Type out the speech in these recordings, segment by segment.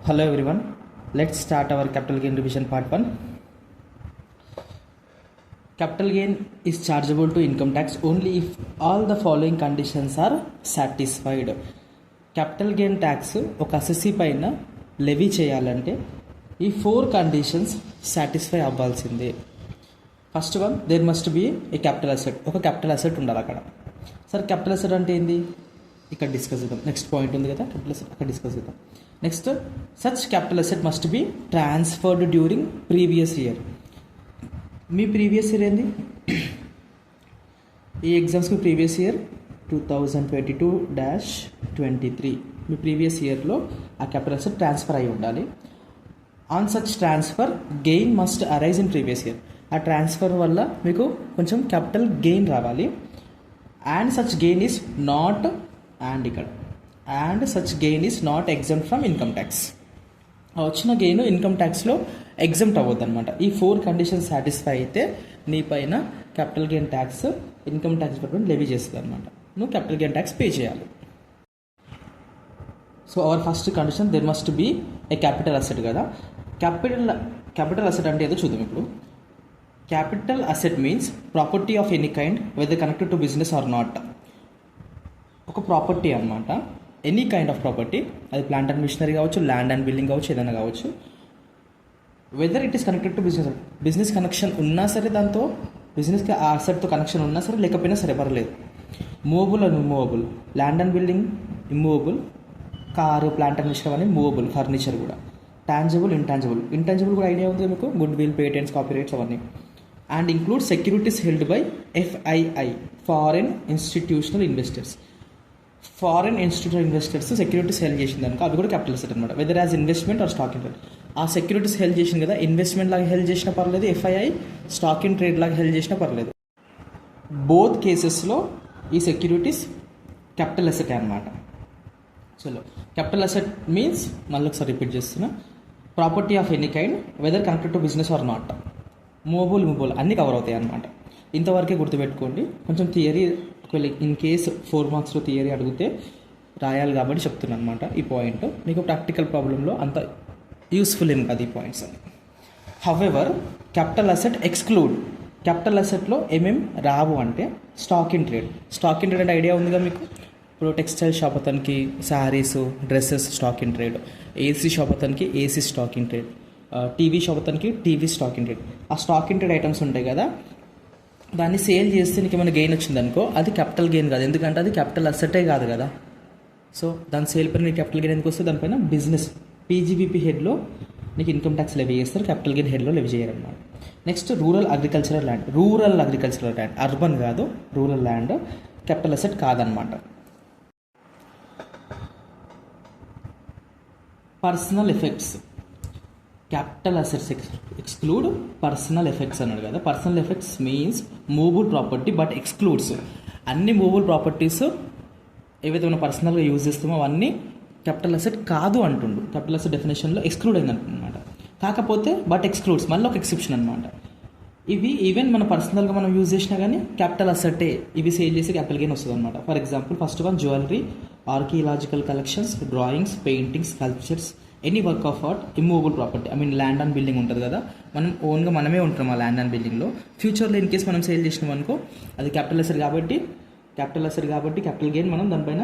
Hello everyone, let's start our capital gain revision part 1. Capital gain is chargeable to income tax only if all the following conditions are satisfied. Capital gain tax ఒక assessee పైన levy చేయాలంటే ఈ 4 conditions satisfy అవ్వాల్సిందే. First one, there must be a capital asset. ఒక capital asset ఉండాలి అక్కడ. Sir capital asset అంటే ఏంది? ఇక్కడ డిస్కస్ చేద్దాం. నెక్స్ట్ పాయింట్ ఉంది కదా క్యాపిటల్ అసెట్, అక్కడ డిస్కస్ చేద్దాం. Next, such capital asset must be transferred during previous year. Me previous year ఏంది? ఈ ఎగ్జామ్స్కి ప్రీవియస్ ఇయర్ 2022-23 మీ ప్రీవియస్ ఇయర్లో ఆ క్యాపిటల్ అసెట్ ట్రాన్స్ఫర్ అయి ఉండాలి. On such transfer gain must arise in previous year. ఆ ట్రాన్స్ఫర్ వల్ల మీకు కొంచెం క్యాపిటల్ గెయిన్ రావాలి. And such gain is not such gain is not exempt from income tax. వచ్చిన గెయిన్ ఇన్కమ్ ట్యాక్స్లో ఎగ్జామ్ట్ అవ్వద్దు అనమాట. ఈ 4 కండిషన్స్ సాటిస్ఫై అయితే నీ పైన capital gain tax income tax department levy చేస్తుంది అనమాట. నువ్వు క్యాపిటల్ గెయిన్ ట్యాక్స్ పే చేయాలి. So our first condition, there must be A capital asset కదా. క్యాపిటల్ అసెట్ అంటే ఏదో చూద్దాం ఇప్పుడు. Capital asset means property of any kind whether connected to business or not. ఒక ప్రాపర్టీ అనమాట, ఎనీ కైండ్ ఆఫ్ ప్రాపర్టీ. అది plant and machinery కావచ్చు, land and building కావచ్చు, ఏదైనా కావచ్చు. Whether it is connected to business connection ఉన్నా సరే, దాంతో బిజినెస్కి ఆ అసెట్తో కనెక్షన్ ఉన్నా సరే, లేకపోయినా సరే పర్లేదు. Movable and immovable. Land and building immovable, car, plant and machinery అని మూవబుల్, ఫర్నిచర్ కూడా. టాంజిబుల్, ఇంటాంజిబుల్ కూడా ఐడియా ఉంది మీకు, గుడ్ విల్, పేటెంట్స్, కాపీరైట్స్ అవన్నీ. And include securities held by FII, foreign institutional investors. Foreign institutional investors securities held చేసింది అనుకో, అవి కూడా క్యాపిటల్ అసెట్ అనమాట. Whether as investment or stock in trade. ఆ సెక్యూరిటీస్ హెల్డ్ చేసింది కదా, ఇన్వెస్ట్మెంట్ లాగా హెల్డ్ చేసినా పర్లేదు, FII స్టాక్ ఇన్ ట్రేడ్ లాగా హెల్డ్ చేసినా పర్లేదు. బోత్ కేసెస్లో ఈ సెక్యూరిటీస్ క్యాపిటల్ అసెట్ అనమాట. చలో, క్యాపిటల్ అసెట్ మీన్స్, మళ్ళీ ఒకసారి రిపీట్ చేస్తున్నా, property of any kind whether connected to business or not. Movable అన్నీ కవర్ అవుతాయి అనమాట. ఇంతవరకే గుర్తుపెట్టుకోండి. కొంచెం థియరీ, ఒకవేళ ఇన్ కేస్ 4 మార్క్స్లో థియరీ అడిగితే రాయాలి కాబట్టి చెప్తున్నాను అనమాట. ఈ పాయింట్ మీకు ప్రాక్టికల్ ప్రాబ్లంలో అంత యూస్ఫుల్ ఏం కాదు ఈ పాయింట్స్ అని. However capital asset exclude. Capital అసెట్లో ఏమేమి రావు అంటే stock in trade. Stock in trade అంటే ఐడియా ఉందిగా మీకు. ఇప్పుడు టెక్స్టైల్ షాప్ అతనికి saris, dresses stock in trade, AC shop అతనికి AC stock in trade, TV shop అతనికి టీవీ స్టాక్ ఇన్ ట్రేడ్. ఆ స్టాక్ ఇన్ ట్రేడ్ ఐటమ్స్ ఉంటాయి కదా, దాన్ని సేల్ చేస్తే నీకు ఏమైనా గెయిన్ వచ్చిందనుకో, అది క్యాపిటల్ గెయిన్ కాదు, ఎందుకంటే అది క్యాపిటల్ అసెటే కాదు కదా. సో దాని సేల్ పైన నీకు క్యాపిటల్ గెయిన్ ఎందుకు వస్తే, దానిపైన బిజినెస్ PGBP హెడ్లో నీకు ఇన్కమ్ ట్యాక్స్ లెవీ చేస్తారు, క్యాపిటల్ గెయిన్ హెడ్లో లెవీ చేయరన్నమాట. Next, rural agricultural land. Urban కాదు, రూరల్ ల్యాండ్ క్యాపిటల్ అసెట్ కాదనమాట. Personal effects. Capital assets exclude personal effects అన్నాడు కదా. Personal effects means movable property but excludes. అన్ని మూవబుల్ ప్రాపర్టీస్ ఏవైతే మనం పర్సనల్గా యూజ్ చేస్తామో అవన్నీ క్యాపిటల్ అసెట్ కాదు అంటుండు. క్యాపిటల్ అసెట్ డెఫినేషన్లో ఎక్స్క్లూడ్ అయింది అనమాట. కాకపోతే బట్ ఎక్స్క్లూడ్స్ మళ్ళీ ఒక ఎక్సెప్షన్ అనమాట. ఇవి ఈవెన్ మన పర్సనల్గా మనం యూజ్ చేసినా కానీ క్యాపిటల్ అసెట్టే, ఇవి సేల్ చేసి క్యాపిటల్ గెయిన్ వస్తుంది అనమాట. For example, first one jewellery, archaeological collections, drawings, paintings, sculptures, any work of art, immovable property. Land and building ఉంటుంది కదా, మనం ఓన్గా మనమే ఉంటాం ఆ ల్యాండ్ అండ్ బిల్డింగ్లో. ఫ్యూచర్లో ఇన్ కేస్ మనం సేల్ చేసినాం అనుకో, అది క్యాపిటల్ అసెట్ కాబట్టి క్యాపిటల్ గెయిన్ మనం దానిపైన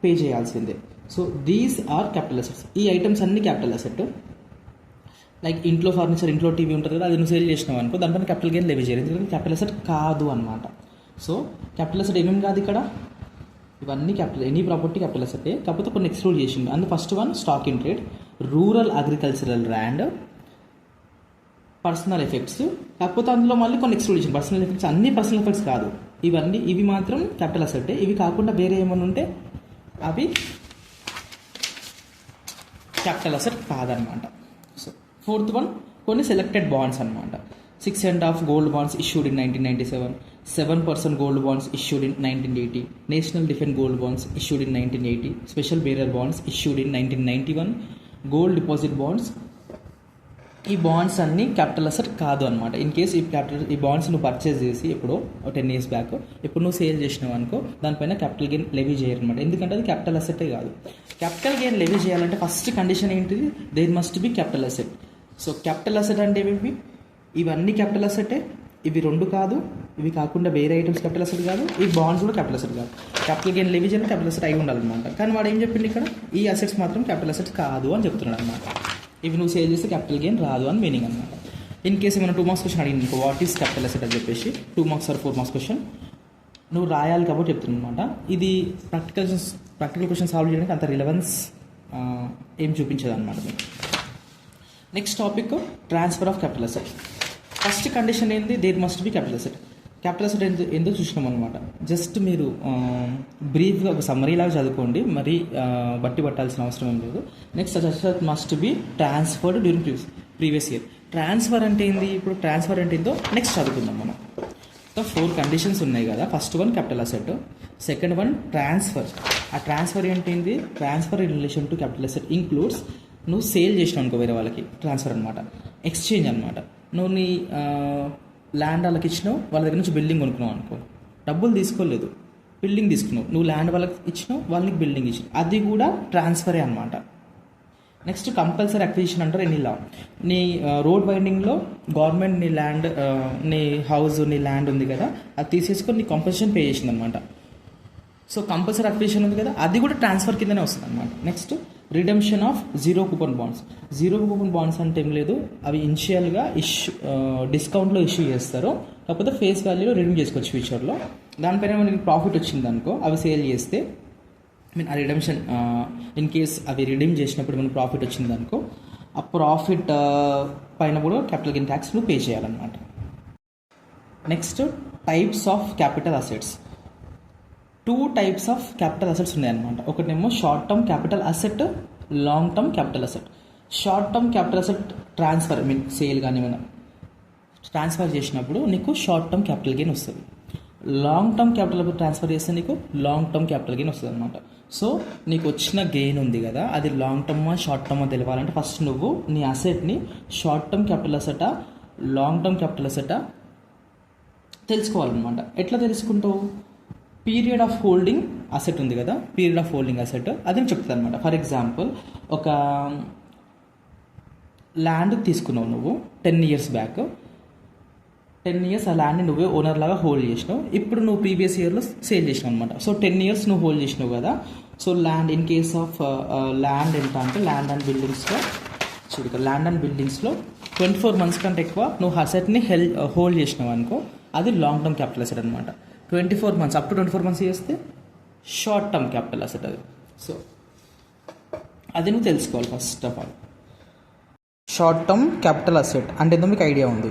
పే చేయాల్సిందే. So these are capital assets. ఈ ఐటమ్స్ అన్ని క్యాపిటల్ అసెట్. లైక్ ఇంట్లో ఫర్నిచర్, ఇంట్లో టీవీ ఉంటుంది కదా, అది నువ్వు సేల్ చేసినావు అనుకో, దానిపైన క్యాపిటల్ గెయిన్ లెవీ చేయాలి, ఎందుకంటే క్యాపిటల్ అసెట్ కాదు అనమాట. సో క్యాపిటల్ అసెట్ ఏమేమి కాదు ఇక్కడ, ఇవన్నీ క్యాపిటల్, ఎనీ ప్రాపర్టీ క్యాపిటల్ అసెటే, కాకపోతే కొన్ని ఎక్స్క్లూడ్ చేసింది. అందులో first one stock in trade, rural agricultural land, personal effects. కాకపోతే అందులో మళ్ళీ కొన్ని ఎక్స్క్లూడ్ చేసింది. పర్సనల్ ఎఫెక్ట్స్ అన్ని పర్సనల్ ఎఫెక్ట్స్ కాదు, ఇవి మాత్రం క్యాపిటల్ అసెటే. ఇవి కాకుండా వేరే ఏమైనా ఉంటే అవి క్యాపిటల్ అసెట్ కాదనమాట. సో ఫోర్త్ వన్, కొన్ని సెలెక్టెడ్ బాండ్స్ అనమాట. 6.5 gold bonds issued in 1997, 7% gold bonds issued in 1980, National Defense Gold Bonds issued in 1980, Special Bearer Bonds issued in 1991, Gold Deposit Bonds ఈ బాండ్స్ అన్నీ క్యాపిటల్ అసెట్ కాదు అనమాట. In case ఈ bonds నువ్వు purchase చేసి ఎప్పుడో 10 years back ఇప్పుడు నువ్వు సేల్ చేసినావు అనుకో, దానిపైన క్యాపిటల్ గెయిన్ లెవీ చేయరు అనమాట. ఎందుకంటే అది క్యాపిటల్ అసెటే కాదు. క్యాపిటల్ గెయిన్ లెవీ చేయాలంటే ఫస్ట్ కండిషన్ ఏంటిది, there must be capital asset. So capital asset అంటే ఏవి, ఇవన్నీ క్యాపిటల్ అసెటే, ఇవి రెండు కాదు, ఇవి కాకుండా వేరే ఐటమ్స్ క్యాపిటల్ అసెట్ కాదు, ఈ బాండ్స్ కూడా క్యాపిటల్ అసెట్ కాదు. క్యాపిటల్ గెయిన్ లెవీ చేయాలి క్యాపిటల్ అసెట్ అయి ఉండాలన్నమాట. కానీ వాడు ఏం చెప్పింది ఇక్కడ, ఈ అసెట్స్ మాత్రం క్యాపిటల్ అసెట్స్ కాదు అని చెప్తున్నాడు అనమాట. ఇవి నువ్వు సేల్ చేస్తే క్యాపిటల్ గెయిన్ రాదు అని మీనింగ్ అనమాట. ఇన్ కేసు ఏమైనా 2 marks క్వశ్చన్ అడిగింది ఇంకో, వాట్ ఈస్ క్యాపిటల్ అసెట్ అని చెప్పేసి 2 marks or 4 marks క్వశ్చన్ నువ్వు రాయాలి కాబట్టి చెప్తున్నాను అనమాట. ఇది ప్రాక్టికల్ క్వశ్చన్ సాల్వ్ చేయడానికి అంత రిలవెన్స్ ఏం చూపించదు అనమాట. Next topic transfer of capital asset. First condition ఏంది, there must be capital asset. Capital asset ఎందుకు చూసినాం అనమాట. జస్ట్ మీరు బ్రీఫ్గా ఒక సమ్మరీ లాగా చదువుకోండి, మరి బట్టి పట్టాల్సిన అవసరం ఏం లేదు. Next asset must be transferred during previous year. Transfer అంటే ఏంది, ఇప్పుడు ట్రాన్స్ఫర్ అంటే ఏందో నెక్స్ట్ చదువుకుందాం మనం. సో 4 కండిషన్స్ ఉన్నాయి కదా. First one capital asset, second one transfer. ఆ ట్రాన్స్ఫర్ ఏంటి, transfer in relation to capital asset includes నువ్వు సేల్ చేసినావు అనుకో వేరే వాళ్ళకి, ట్రాన్స్ఫర్ అనమాట. ఎక్స్చేంజ్ అనమాట, నువ్వు నీ ల్యాండ్ వాళ్ళకి ఇచ్చినావు, వాళ్ళ దగ్గర నుంచి బిల్డింగ్ కొనుక్కున్నావు అనుకో, డబ్బులు తీసుకోలేదు, బిల్డింగ్ తీసుకున్నావు, నువ్వు ల్యాండ్ వాళ్ళకి ఇచ్చినావు, వాళ్ళకి బిల్డింగ్ ఇచ్చినావు, అది కూడా ట్రాన్స్ఫరే అనమాట. నెక్స్ట్ కంపల్సరీ అక్విజిషన్ అంటారు ఎనీ లా. నీ రోడ్ వైండింగ్లో గవర్నమెంట్ నీ ల్యాండ్, నీ హౌస్, నీ ల్యాండ్ ఉంది కదా, అది తీసేసుకొని నీ కంపల్సరీ పే చేసింది అనమాట. సో కంపల్సరీ అక్విజిషన్ ఉంది కదా, అది కూడా ట్రాన్స్ఫర్ కిందనే వస్తుంది అనమాట. Next redemption of zero coupon bonds. Zero coupon bonds అంటే ఏం లేదు, అవి ఇనిషియల్గా డిస్కౌంట్లో ఇష్యూ చేస్తారు, కాకపోతే ఫేస్ వాల్యూలో రిడీమ్ చేసుకోవచ్చు ఫ్యూచర్లో. దానిపైన మనకి ప్రాఫిట్ వచ్చింది అనుకో, అవి సేల్ చేస్తే ఆ రిడెంప్షన్ ఇన్ కేస్ అవి రిడీమ్ చేసినప్పుడు మనకు ప్రాఫిట్ వచ్చింది అనుకో, ఆ ప్రాఫిట్ పైన కూడా క్యాపిటల్ గెయిన్ ట్యాక్స్ నువ్వు పే చేయాలన్నమాట. Next types of capital assets. 2 types of capital assets ఉన్నాయన్నమాట. ఒకటేమో short term capital asset, long term capital asset. Short term capital asset transfer sale కానీ మనం ట్రాన్స్ఫర్ చేసినప్పుడు నీకు షార్ట్ టర్మ్ క్యాపిటల్ గెయిన్ వస్తుంది. Long term capital transfer చేస్తే నీకు long term capital gain వస్తుంది అనమాట. సో నీకు వచ్చిన గెయిన్ ఉంది కదా, అది లాంగ్ టర్మా షార్ట్ టర్మా తెలియాలంటే ఫస్ట్ నువ్వు నీ అసెట్ని షార్ట్ టర్మ్ క్యాపిటల్ అసెటా లాంగ్ టర్మ్ క్యాపిటల్ అసెటా తెలుసుకోవాలన్నమాట. ఎట్లా తెలుసుకుంటావు, పీరియడ్ ఆఫ్ హోల్డింగ్ అసెట్ ఉంది కదా, పీరియడ్ ఆఫ్ హోల్డింగ్ అసెట్ అది చెప్తుంది అనమాట. ఫర్ ఎగ్జాంపుల్ ఒక ల్యాండ్ తీసుకున్నావు నువ్వు 10 years బ్యాక్, 10 years ఆ ల్యాండ్ని నువ్వే ఓనర్ లాగా హోల్డ్ చేసినావు. ఇప్పుడు నువ్వు ప్రీవియస్ ఇయర్లో సేల్ చేసినావు అనమాట. సో 10 years నువ్వు హోల్డ్ చేసినావు కదా. So land in case of land ఎంత అంటే ల్యాండ్ అండ్ బిల్డింగ్స్లో 24 months కంటే ఎక్కువ నువ్వు అసెట్ని హోల్డ్ చేసినావు అనుకో, అది లాంగ్ టర్మ్ క్యాపిటల్ అసెట్ అనమాట. 24 months అప్ టు 24 months చేస్తే షార్ట్ టర్మ్ క్యాపిటల్ అసెట్ అది. సో అది నువ్వు తెలుసుకోవాలి first of all. Short term capital asset అంటే ఏందో మీకు ఐడియా ఉంది.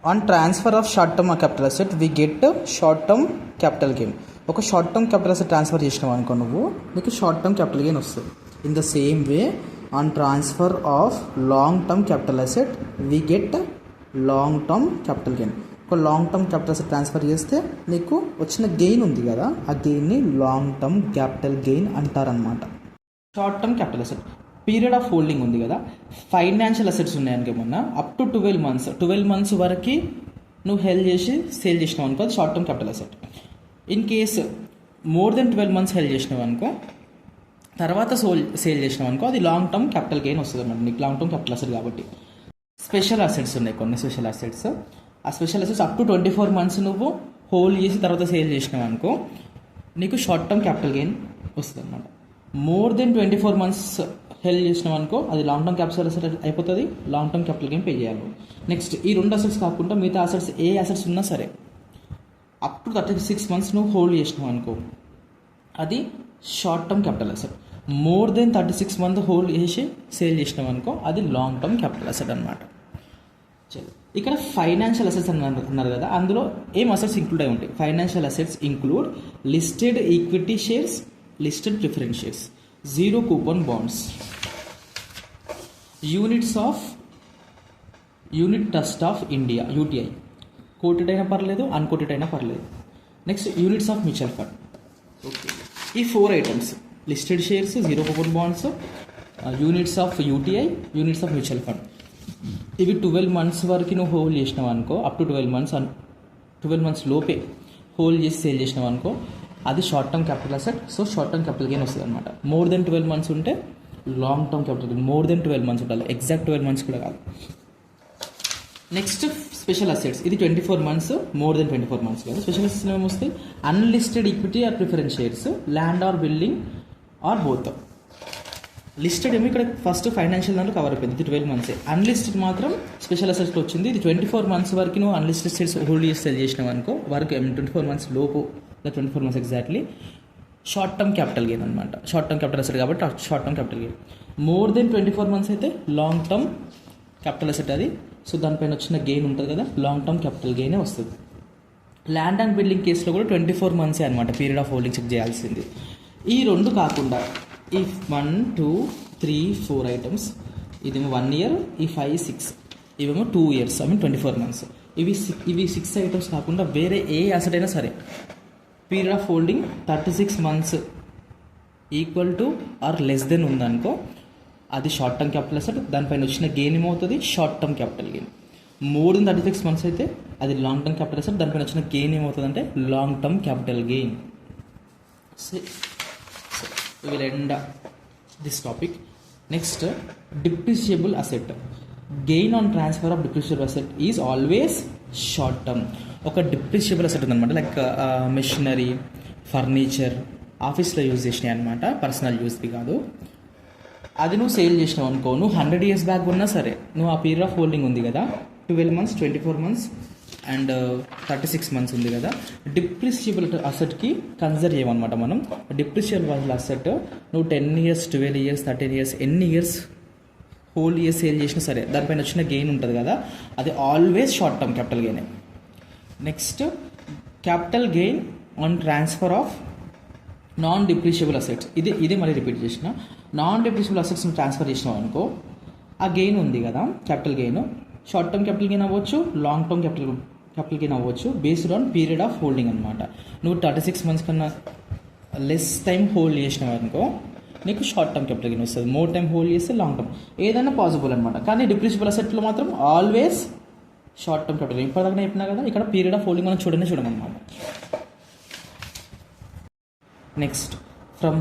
On transfer of short term capital asset we get short term capital gain. ఒక short term capital asset transfer చేసినావు అనుకో నువ్వు, నీకు షార్ట్ టర్మ్ క్యాపిటల్ గెయిన్ వస్తుంది. In the same way on transfer of long term capital asset we get long term capital gain. ఒక long term capital asset transfer చేస్తే నీకు వచ్చిన gain ఉంది కదా, ఆ గెయిన్ని లాంగ్ టర్మ్ క్యాపిటల్ గెయిన్ అంటారనమాట. Short term capital asset period of holding ఉంది కదా, ఫైనాన్షియల్ అసెట్స్ ఉన్నాయనుకో ఏమన్నా అప్ టు 12 months వరకు నువ్వు హెల్డ్ చేసి సేల్ చేసినావు అనుకో, అది short term capital asset. In case more than 12 months held చేసినావు అనుకో, తర్వాత సేల్ చేసినావు అనుకో, అది లాంగ్ టర్మ్ క్యాపిటల్ గెయిన్ వస్తుంది అన్నమాట నీకు, లాంగ్ టర్మ్ క్యాపిటల్ అసెట్ కాబట్టి. స్పెషల్ అసెట్స్ ఉన్నాయి కొన్ని స్పెషల్ అసెట్స్. ఆ special assets up to 24 months నువ్వు హోల్డ్ చేసి తర్వాత సేల్ చేసినావు అనుకో, నీకు షార్ట్ టర్మ్ క్యాపిటల్ గెయిన్ వస్తుంది అనమాట. మోర్ దెన్ 24 months హెల్డ్ చేసినావు అనుకో, అది లాంగ్ టర్మ్ క్యాపిటల్ అసెట్ అయిపోతుంది, long term capital gain pay చేయాలి. నెక్స్ట్ ఈ 2 అసెట్స్ కాకుండా మిగతా అసెట్స్ ఏ అసెట్స్ ఉన్నా సరే అప్ టు 36 months నువ్వు హోల్డ్ చేసినావు అనుకో, అది short term capital asset. More then 36 months hold చేసి సేల్ చేసినావు అనుకో, అది లాంగ్ టర్మ్ క్యాపిటల్ అసెట్ అనమాట. ఇక్కడ ఫైనాన్షియల్ అసెట్స్ అన్నారు కదా, అందులో ఏం అసెట్స్ ఇంక్లూడ్ అయి ఉంటాయి. Financial assets include listed equity shares, listed preference shares, zero coupon bonds, unit trust of India UTI, quoted అయినా పర్లేదు, అన్కోటెడ్ అయినా పర్లేదు. Next units of mutual fund. Okay, ఈ 4 items listed shares, zero coupon bonds, units of UTI, units of mutual fund. ఇవి 12 months వరకు నువ్వు hold చేసినావు అనుకో, అప్ టు 12 months లోపే హోల్డ్ చేసి సేల్ చేసినావు అనుకో, అది short term capital asset. So short term capital gain వస్తుంది అనమాట. మోర్ దెన్ 12 months ఉంటే long term capital gain. More than 12 months ఉండాలి, ఎగ్జాక్ట్ 12 months కూడా కాదు. Next special assets. ఇది 24 months, మోర్ దెన్ 24 months కదా. స్పెషల్ అసెట్స్ ఏమొస్తాయి? Unlisted equity or preference shares, land or building or both. Listed ఏమో ఇక్కడ first financial దాంట్లో cover అయిపోయింది, ఇది 12 months. అన్లిస్టెడ్ మాత్రం స్పెషల్ అసెట్స్లో వచ్చింది. ఇది 24 months వరకు నువ్వు అన్లిస్టెడ్ షేర్స్ హోల్డ్ చేసి సెల్ చేసినావు అనుకో, వరకు 24 months లోపు, 24 months exactly short term capital gain అనమాట. షార్ట్ టర్మ్ క్యాపిటల్ అసెట్ కాబట్టి short term capital gain. More than 24 months అయితే లాంగ్ టర్మ్ క్యాపిటల్ అసెట్ అది. సో దానిపైన వచ్చిన గెయిన్ ఉంటుంది కదా, లాంగ్ టర్మ్ క్యాపిటల్ గెయినే వస్తుంది. ల్యాండ్ అండ్ బిల్డింగ్ కేసులో కూడా 24 months అనమాట పీరియడ్ ఆఫ్ హోల్డింగ్ చెక్ చేయాల్సింది. ఈ రెండు కాకుండా ఈ 1, 2, 3, 4 ఐటమ్స్, ఇదేమో 1 year, ఈ 5, 6 ఇవేమో 2 years, 24 months. ఇవి 6 ఐటమ్స్ కాకుండా వేరే ఏ అసెట్ అయినా సరే period of holding 36 months equal to or less than ఉందనుకో, అది షార్ట్ టర్మ్ క్యాపిటల్ అసెట్. దానిపైన వచ్చిన గెయిన్ ఏమవుతుంది? Short term capital gain. More then 36 months అయితే అది లాంగ్ టర్మ్ క్యాపిటల్ అసెట్. దానిపైన వచ్చిన గెయిన్ ఏమవుతుంది అంటే long term capital gain. we will end this topic. Next, depreciable asset. Gain on transfer of depreciable asset is always short term. ఒక డిప్రిషియబుల్ asset ఉందన్నమాట, like machinery, furniture, ఆఫీస్లో use చేసినాయి అనమాట, personal యూస్ది కాదు. అది నువ్వు సేల్ చేసినావు అనుకో, నువ్వు 100 years బ్యాక్ ఉన్నా సరే, నువ్వు ఆ పీరియడ్ ఆఫ్ హోల్డింగ్ ఉంది కదా, 12 months, 24 months అండ్ 36 months ఉంది కదా, డిప్రిషియబుల్ అసెట్కి కన్సిడర్ చేయమన్నమాట మనం. డిప్రిషియబుల్ అసెట్ నువ్వు 10 years, 12 years, 13 years, ఎన్ని ఇయర్స్ హోల్ ఇయర్ సేల్ చేసినా సరే దానిపైన వచ్చిన గెయిన్ ఉంటుంది కదా, అది always short term capital gain. Next, capital gain on transfer of non depreciable assets. ఇదే మళ్ళీ రిపీట్ చేసిన. నాన్ డిప్రిషియబుల్ అసెట్స్ని ట్రాన్స్ఫర్ చేసినావు అనుకో, ఆ గెయిన్ ఉంది కదా capital gain, short term capital gain అవ్వచ్చు, లాంగ్ టర్మ్ క్యాపిటల్ గెయిన్ అవ్వచ్చు, based on period of holding అనమాట. నువ్వు 36 months కన్నా లెస్ టైం హోల్డ్ చేసినావు అనుకో, నీకు షార్ట్ టర్మ్ క్యాపిటల్ గెయిన్ వస్తుంది. మోర్ టైం హోల్డ్ చేస్తే లాంగ్ టర్మ్, ఏదైనా పాసిబుల్ అనమాట. కానీ డిప్రిషియబుల్ అసెట్లో మాత్రం always short term capital gain. ఇప్పటిదాకా చెప్పినా కదా, ఇక్కడ పీరియడ్ ఆఫ్ హోల్డింగ్ మనం చూడమన్నమాట. Next, from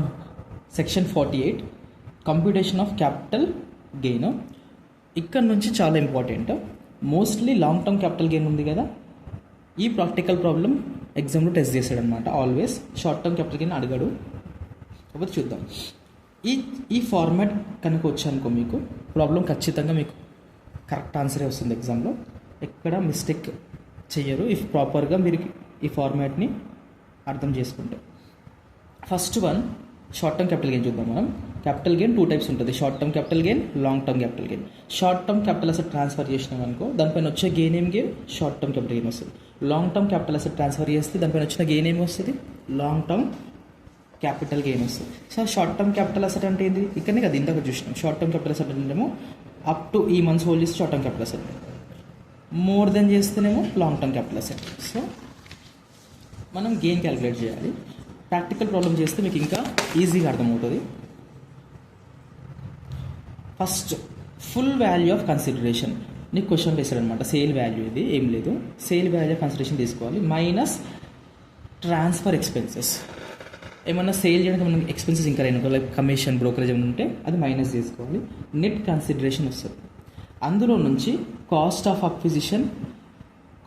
section 48, computation of capital gain. ఇక్కడ నుంచి చాలా important. Mostly long term capital gain ఉంది కదా, ఈ ప్రాక్టికల్ ప్రాబ్లం ఎగ్జామ్లో టెస్ట్ చేశాడు అనమాట. Always short term capital gain అడిగాడు. కాబట్టి చూద్దాం. ఈ ఫార్మాట్ కనుక వచ్చానుకో, మీకు ప్రాబ్లం ఖచ్చితంగా మీకు కరెక్ట్ ఆన్సరే వస్తుంది ఎగ్జామ్లో. ఎక్కడ మిస్టేక్ చెయ్యరు ఇఫ్ ప్రాపర్గా మీరు ఈ ఫార్మాట్ని అర్థం చేసుకుంటే. First one, short term capital gain చూద్దాం మనం. క్యాపిటల్ గెయిన్ 2 types ఉంటుంది, short term capital gain, long term capital gain. Short term capital asset transfer చేసినాం అనుకో, దానిపైన వచ్చే gain short term capital gain వస్తుంది. Long term capital asset transfer చేస్తే దానిపైన వచ్చిన గెయిన్ వస్తుంది? లాంగ్ టర్మ్ క్యాపిటల్ గెయిన్ వస్తుంది. So short term capital asset అంటే ఏంది? ఇక్కడనే కదా ఇందాక చూసినాం. షార్ట్ టర్మ్ క్యాపిటల్ అసెట్ అంటేనేమో అప్ టు ఈ మంత్స్ హోల్డ్ చేస్తే short term capital asset, more than చేస్తేనేమో long term capital asset. So మనం గెయిన్ క్యాలిక్యులేట్ చేయాలి. ప్రాక్టికల్ ప్రాబ్లం చేస్తే మీకు ఇంకా ఈజీగా అర్థమవుతుంది. First, full value of consideration. నీకు క్వశ్చన్ వేసారనమాట, సేల్ వాల్యూ ఇది ఏం లేదు, సేల్ వాల్యూ ఆఫ్ కన్సిడరేషన్ తీసుకోవాలి, మైనస్ ట్రాన్స్ఫర్ ఎక్స్పెన్సెస్. ఏమన్నా సేల్ చేయడానికి మనం ఎక్స్పెన్సెస్ ఇంకా అయినా లైక్ కమిషన్, బ్రోకరేజ్ ఏమైనా ఉంటే అది మైనస్ చేసుకోవాలి. నెట్ కన్సిడరేషన్ వస్తుంది. అందులో నుంచి cost of acquisition,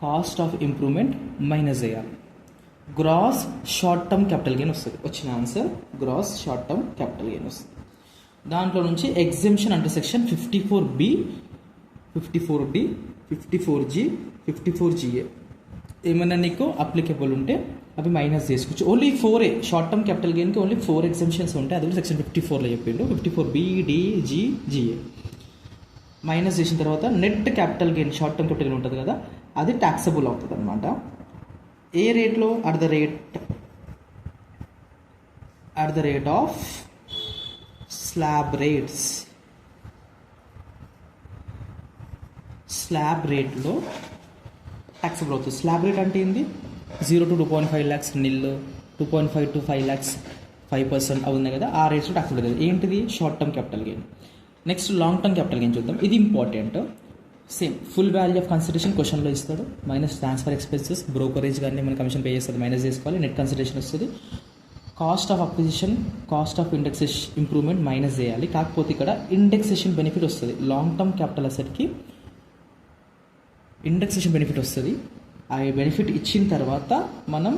cost of improvement minus చేయాలి. Gross short term capital gain వస్తుంది. వచ్చిన answer gross short term capital gain వస్తుంది. దాంట్లో నుంచి ఎగ్జెంప్షన్ అంటే section 54B, 54D, 54G, 54GA ఏమైనా నీకు అప్లికేబుల్ ఉంటే అవి మైనస్ చేసుకోవచ్చు. ఓన్లీ 4 షార్ట్ టర్మ్ క్యాపిటల్ గెయిన్కి ఓన్లీ 4 ఎగ్జెంప్షన్స్ ఉంటాయి. అది కూడా సెక్షన్ 54లో చెప్పిండు. 54B, D, G, GA minus చేసిన తర్వాత net capital gain, short term capital gain ఉంటుంది కదా, అది ట్యాక్సబుల్ అవుతుంది అనమాట. ఏ రేట్లో? At the rate of slab rates. Slab రేట్లో ట్యాక్సబుల్ అవుతుంది. స్లాబ్ రేట్ అంటే ఏంది? 0 to 2.5 lakhs nil, 2.5 to 5 lakhs 5% అవుతుంది కదా, ఆ రేట్స్లో ట్యాక్సబుల్ అవుతుంది. ఏంటిది? Short term capital gain. Next, long term capital gain చూద్దాం. ఇది important. Same full value of consideration క్వశ్చన్లో ఇస్తాడు, మైనస్ ట్రాన్స్ఫర్ ఎక్స్పెన్సెస్, బ్రోకరేజ్ కానీ మన కమిషన్ పే చేస్తుంది మైనస్ చేసుకోవాలి, నెట్ కన్సిడరేషన్ వస్తుంది, cost of acquisition, cost of indexation improvement minus చేయాలి. కాకపోతే ఇక్కడ ఇండెక్సేషన్ బెనిఫిట్ వస్తుంది, లాంగ్ టర్మ్ క్యాపిటల్ అసెట్కి ఇండెక్సేషన్ బెనిఫిట్ వస్తుంది. ఆ బెనిఫిట్ ఇచ్చిన తర్వాత మనం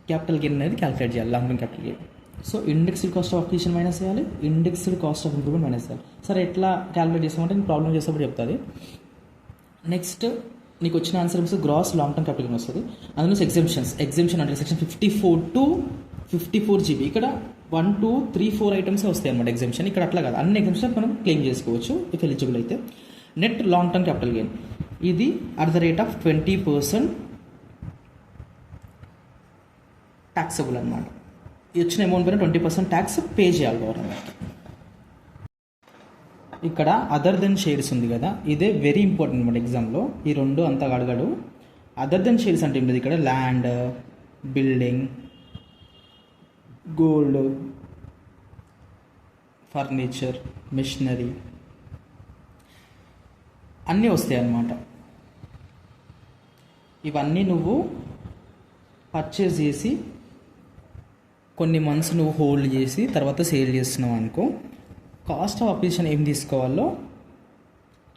క్యాపిటల్ గెయిన్ అనేది క్యాలిక్యులేట్ చేయాలి, long term capital gain. So indexed cost of acquisition minus చేయాలి, indexed cost of improvement minus చేయాలి. సరే ఎట్లా క్యాలిక్యులేట్ చేస్తామంటే నేను ప్రాబ్లం చేసేప్పుడు చెప్తుంది. నెక్స్ట్ నీకు వచ్చిన answer gross long term capital gain వస్తుంది. అందులో ఎగ్జామ్షన్ అంటే సెక్షన్ 54 to 54 GB. ఇక్కడ 1, 2, 3, 4 ఐటమ్స్ వస్తాయి అనమాట ఎగ్జామ్షన్. ఇక్కడ అట్లా కాదు, అన్ని ఎగ్జామ్షన్ మనం క్లెయిమ్ చేసుకోవచ్చు ఇఫ్ ఎలిజిబుల్ అయితే. Net long term capital gain ఇది at the rate of 20% taxable అనమాట. వచ్చిన అమౌంట్ పైన 20% ట్యాక్స్ పే చేయాలి గవర్నమెంట్కి. ఇక్కడ అదర్ దెన్ షేర్స్ ఉంది కదా, ఇదే వెరీ ఇంపార్టెంట్ అనమాట ఎగ్జామ్లో. ఈ రెండు అంతా అడగడు. అదర్ దెన్ షేర్స్ అంటే ఏంటది, ఇక్కడ land, building, gold, furniture, machinery అన్నీ వస్తాయి అన్నమాట. ఇవన్నీ నువ్వు పర్చేస్ చేసి కొన్ని మంత్స్ నువ్వు హోల్డ్ చేసి తర్వాత సేల్ చేస్తున్నావు అనుకో, కాస్ట్ ఆఫ్ అక్విజిషన్ ఏం తీసుకోవాలో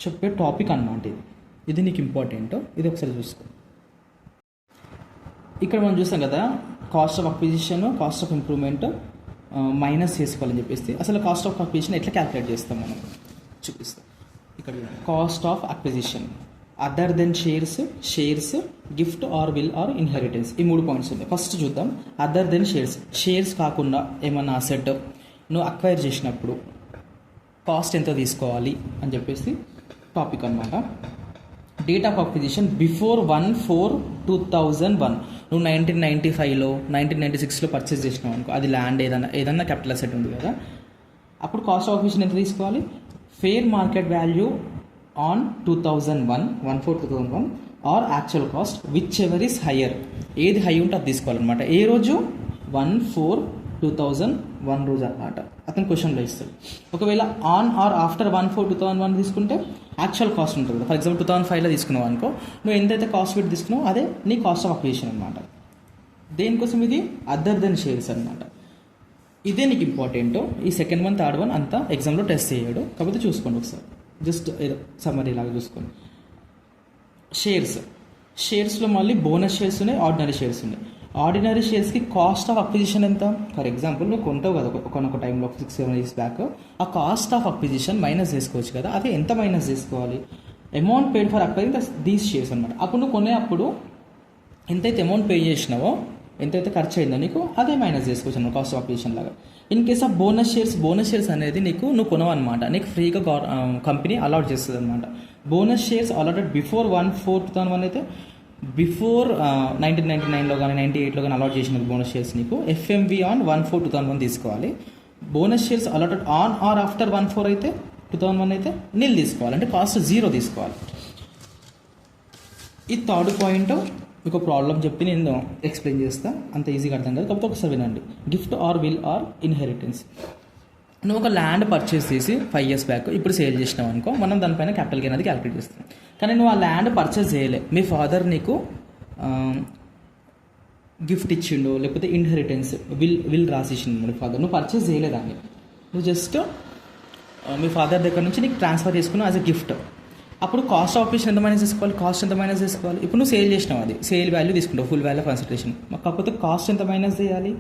చెప్పే టాపిక్ అన్నమాట ఇది. ఇది నీకు ఇంపార్టెంట్, ఇది ఒకసారి చూసుకో. ఇక్కడ మనం చూస్తాం కదా, cost of acquisition, cost of improvement minus చేసుకోవాలని చెప్పేసి. అసలు కాస్ట్ ఆఫ్ అక్విజిషన్ ఎట్లా క్యాలిక్యులేట్ చేస్తాం మనం చూపిస్తాం. ఇక్కడ cost of acquisition, other than shares, gift or will or inheritance, ఈ 3 పాయింట్స్ ఉన్నాయి. ఫస్ట్ చూద్దాం అదర్ దెన్ షేర్స్ కాకుండా ఏమన్నా అసెట్ నువ్వు అక్వైర్ చేసినప్పుడు కాస్ట్ ఎంత తీసుకోవాలి అని చెప్పేసి టాపిక్ అనమాట. Date of acquisition before 1/4/2001. నువ్వు 1995లో 1996లో పర్చేస్ చేసినావు అనుకో, అది ల్యాండ్ ఏదన్నా క్యాపిటల్ అసెట్ ఉంది కదా, అప్పుడు కాస్ట్ ఆఫ్ అక్విజిషన్ ఎంత తీసుకోవాలి? Fair market value on 2001 1/4/2001 or actual cost whichever is higher. ఏది హై ఉంటే అది తీసుకోవాలన్నమాట. ఏ రోజు? 1/4/2001 రోజు అన్నమాట. అతను క్వశ్చన్లో ఇస్తాడు. ఒకవేళ ఆన్ ఆర్ ఆఫ్టర్ 1/4/2001 తీసుకుంటే యాక్చువల్ కాస్ట్ ఉంటుంది కదా. ఫర్ ఎగ్జాంపుల్ 2005లో తీసుకున్నావు అనుకో, నువ్వు ఎంతైతే కాస్ట్ పెట్టి తీసుకున్నావు అదే నీ కాస్ట్ ఆఫ్ అక్విజిషన్ అనమాట. దేనికోసం? ఇది అదర్ దెన్ షేర్స్ అనమాట. ఇదే నీకు ఇంపార్టెంట్. ఈ సెకండ్ వన్ థర్డ్ వన్ అంతా ఎగ్జామ్లో టెస్ట్ చేయడు, కాకపోతే చూసుకోండి ఒకసారి, జస్ట్ ఏదో సమ్మరీ లాగా చూసుకోండి. షేర్స్లో మళ్ళీ బోనస్ షేర్స్ ఉన్నాయి, ఆర్డినరీ షేర్స్ ఉన్నాయి. ఆర్డినరీ షేర్స్కి కాస్ట్ ఆఫ్ అక్విజిషన్ ఎంత? ఫర్ ఎగ్జాంపుల్ నువ్వు కొంటావు కదా ఒకనొక టైంలో 6-7 years బ్యాక్, ఆ కాస్ట్ ఆఫ్ అక్విజిషన్ మైనస్ చేసుకోవచ్చు కదా. అదే ఎంత మైనస్ చేసుకోవాలి? Amount paid for acquiring these shares అనమాట. అప్పుడు నువ్వు కొనేటప్పుడు ఎంతైతే అమౌంట్ పే చేసినావో, ఎంతైతే ఖర్చు అయిందో నీకు అదే మైనస్ చేసుకోవచ్చు అన్నమాట కాస్ట్ ఆఫ్ అక్విజిషన్ లాగా. In case of bonus shares అనేది నువ్వు కొనవు అనమాట, నీకు ఫ్రీగా కంపెనీ అలాట్ చేస్తుంది అనమాట. బోనస్ షేర్స్ అలాటెడ్ బిఫోర్ 1/4/2001 అయితే, బిఫోర్ 1999లో కానీ 98లో కానీ అలాట్ చేసిన బోనస్ షేర్స్ నీకు ఎఫ్ఎంవి ఆన్ 1/4/2001 తీసుకోవాలి. Bonus shares allotted on or after 1/4 అయితే 2001 అయితే నిల్ తీసుకోవాలి, అంటే కాస్ట్ 0 తీసుకోవాలి. ఈ థర్డ్ పాయింట్ మీకు ప్రాబ్లం చెప్పి నేను ఎక్స్ప్లెయిన్ చేస్తాను, అంత ఈజీగా అర్థం కాదు, కాకపోతే ఒకసారి వినండి. Gift or will or inheritance. నువ్వు ఒక ల్యాండ్ పర్చేస్ చేసి 5 years బ్యాక్ ఇప్పుడు సేల్ చేసినావు అనుకో, మనం దానిపైన క్యాపిటల్ గెయిన్ అనేది క్యాలిక్యులేట్ చేస్తాం. కానీ నువ్వు ఆ ల్యాండ్ పర్చేస్ చేయలే, మీ ఫాదర్ నీకు గిఫ్ట్ ఇచ్చిండు, లేకపోతే ఇన్హెరిటెన్స్ విల్ రాసిచ్చిండు మీ ఫాదర్, నువ్వు పర్చేస్ చేయలేదాన్ని, నువ్వు జస్ట్ మీ ఫాదర్ దగ్గర నుంచి నీకు ట్రాన్స్ఫర్ చేసుకున్నావు యాజ్ ఎ గిఫ్ట్. అప్పుడు కాస్ట్ ఆఫ్ అక్విజిషన్ ఎంత మైనస్ చేసుకోవాలి? కాస్ట్ ఎంత మైనస్ చేసుకోవాలి? ఇప్పుడు నువ్వు సేల్ చేసినావు, అది సేల్ వాల్యూ తీసుకుంటావు, ఫుల్ వాల్యూ ఆఫ్ కన్సిడరేషన్. కాకపోతే కాస్ట్ ఎంత మైనస్ చేయాలి?